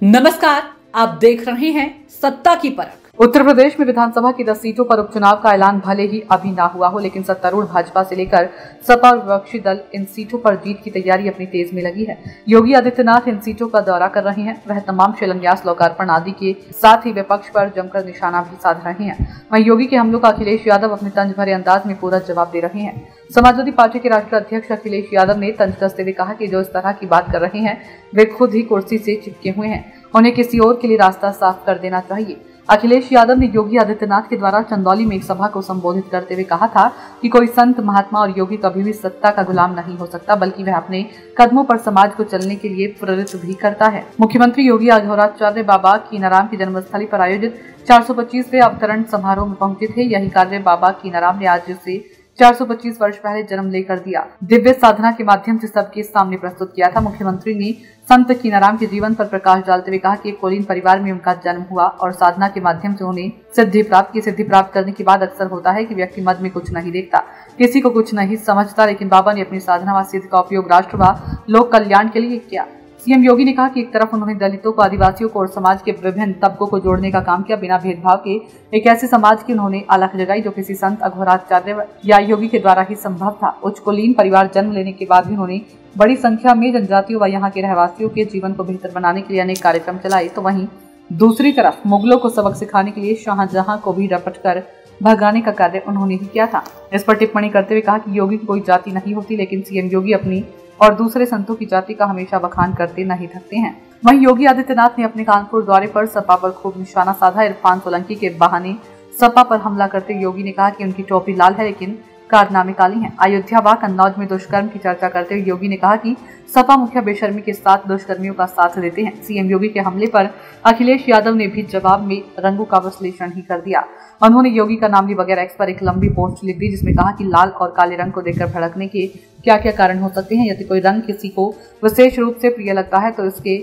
नमस्कार, आप देख रहे हैं सत्ता की परख। उत्तर प्रदेश में विधानसभा की 10 सीटों पर उपचुनाव का ऐलान भले ही अभी ना हुआ हो, लेकिन सत्तारूढ़ भाजपा से लेकर सपा और विपक्षी दल इन सीटों पर जीत की तैयारी अपनी तेज में लगी है। योगी आदित्यनाथ इन सीटों का दौरा कर रहे हैं। वह तमाम शिलान्यास, लोकार्पण आदि के साथ ही विपक्ष पर जमकर निशाना भी साध रहे हैं। वहीं योगी के हमलों का अखिलेश यादव अपने तंज भरे अंदाज में पूरा जवाब दे रहे हैं। समाजवादी पार्टी के राष्ट्रीय अध्यक्ष अखिलेश यादव ने तंज कसते हुए कहा कि जो इस तरह की बात कर रहे हैं वे खुद ही कुर्सी से चिपके हुए हैं, उन्हें किसी और के लिए रास्ता साफ कर देना चाहिए। अखिलेश यादव ने योगी आदित्यनाथ के द्वारा चंदौली में एक सभा को संबोधित करते हुए कहा था कि कोई संत, महात्मा और योगी कभी भी सत्ता का गुलाम नहीं हो सकता, बल्कि वह अपने कदमों पर समाज को चलने के लिए प्रेरित भी करता है। मुख्यमंत्री योगी आज अघोराचार्य बाबा कीनाराम की जन्मस्थली पर आयोजित 425वें अवतरण समारोह में पहुंचे थे। यही कार्य बाबा कीनाराम ने आज से 425 वर्ष पहले जन्म लेकर दिया। दिव्य साधना के माध्यम से सबके सामने प्रस्तुत किया था। मुख्यमंत्री ने संत कीनाराम के जीवन पर प्रकाश डालते हुए कहा कि एक कुलीन परिवार में उनका जन्म हुआ और साधना के माध्यम से उन्हें सिद्धि प्राप्त करने के बाद अक्सर होता है कि व्यक्ति मद में कुछ नहीं देखता, किसी को कुछ नहीं समझता, लेकिन बाबा ने अपनी साधना व सिद्धि का उपयोग राष्ट्र व लोक कल्याण के लिए किया। सीएम योगी ने कहा कि एक तरफ उन्होंने दलितों को, आदिवासियों को और समाज के विभिन्न तबकों को जोड़ने का काम किया। बिना भेदभाव के एक ऐसे समाज की उन्होंने अलख जगाई जो किसी संत, अघोराचार्य या योगी के द्वारा ही संभव था। उच्च कुलीन परिवार जन्म लेने के बाद भी उन्होंने बड़ी संख्या में जनजातियों व यहाँ के रहवासियों के जीवन को बेहतर बनाने के लिए अनेक कार्यक्रम चलाए। तो वहीं दूसरी तरफ मुगलों को सबक सिखाने के लिए शाहजहां को भी रपट कर भगाने का कार्य उन्होंने ही किया था। इस पर टिप्पणी करते हुए कहा कि योगी की कोई जाति नहीं होती, लेकिन सीएम योगी अपनी और दूसरे संतों की जाति का हमेशा बखान करते नहीं थकते हैं। वहीं योगी आदित्यनाथ ने अपने कानपुर दौरे पर सपा पर खूब निशाना साधा। इरफान सोलंकी के बहाने सपा पर हमला करते योगी ने कहा कि उनकी टोपी लाल है लेकिन कारनामे काली हैं। अयोध्या व कन्नौज में दुष्कर्म की चर्चा करते हुए योगी ने कहा कि सपा मुखिया बेशर्मी के साथ दुष्कर्मियों का साथ देते हैं। सीएम योगी के हमले पर अखिलेश यादव ने भी जवाब में रंगों का विश्लेषण ही कर दिया। उन्होंने योगी का नाम ली वगैरह एक्स पर एक लंबी पोस्ट लिख दी, जिसमें कहा कि लाल और काले रंग को देखकर भड़कने के क्या क्या कारण हो सकते हैं। यदि कोई रंग किसी को विशेष रूप से प्रिय लगता है तो इसके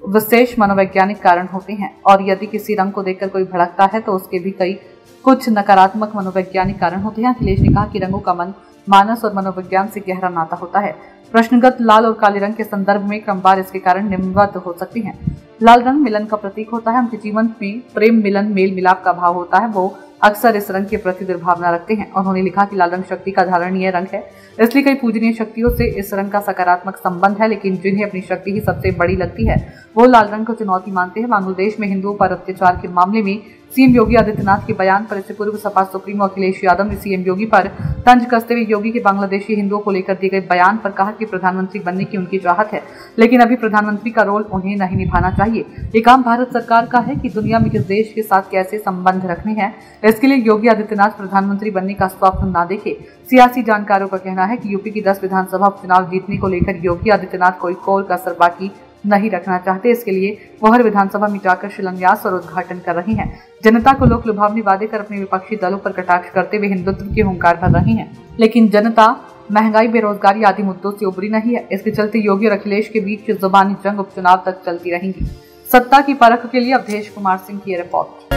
विशेष मनोवैज्ञानिक कारण होते हैं, और यदि किसी रंग को देखकर कोई भड़कता है तो उसके भी कई कुछ नकारात्मक मनोवैज्ञानिक कारण होते हैं। अखिलेश ने कहा कि रंगों का मन, मानस और मनोविज्ञान से गहरा नाता होता है। प्रश्नगत लाल और काले रंग के संदर्भ में क्रमवार इसके कारण निम्नवत हो सकते हैं। लाल रंग मिलन का प्रतीक होता है। उनके जीवन में प्रेम, मिलन, मेल मिलाप का भाव होता है। वो अक्सर इस रंग के प्रति दुर्भावना रखते हैं। उन्होंने लिखा कि लाल रंग शक्ति का धारणीय रंग है, इसलिए कई पूजनीय शक्तियों से इस रंग का सकारात्मक संबंध है, लेकिन जिन्हें अपनी शक्ति ही सबसे बड़ी लगती है वो लाल रंग को चुनौती मानते हैं। बांग्लादेश में हिंदुओं पर अत्याचार के मामले में सीएम योगी आदित्यनाथ के बयान पर इससे पूर्व सपा सुप्रीमो अखिलेश यादव ने सीएम योगी पर तंज कसते हुए योगी के बांग्लादेशी हिंदुओं को लेकर दिए गए बयान पर कहा कि प्रधानमंत्री बनने की उनकी चाहत है, लेकिन अभी प्रधानमंत्री का रोल उन्हें नहीं निभाना चाहिए। ये काम भारत सरकार का है कि दुनिया में किस देश के साथ कैसे संबंध रखने हैं। इसके लिए योगी आदित्यनाथ प्रधानमंत्री बनने का स्वप्न न देखे। सियासी जानकारों का कहना है कि यूपी की 10 विधानसभा उपचुनाव जीतने को लेकर योगी आदित्यनाथ कोई कोर कसर बाकी नहीं रखना चाहते। इसके लिए वो हर विधानसभा में जाकर शिलान्यास और उद्घाटन कर रहे हैं। जनता को लोक लुभावनी वादे कर अपने विपक्षी दलों पर कटाक्ष करते हुए हिंदुत्व के हुंकार भर रहे हैं, लेकिन जनता महंगाई, बेरोजगारी आदि मुद्दों से उबरी नहीं है। इसके चलते योगी और अखिलेश के बीच जुबानी जंग उपचुनाव तक चलती रहेंगी। सत्ता की परख के लिए अवधेश कुमार सिंह की रिपोर्ट।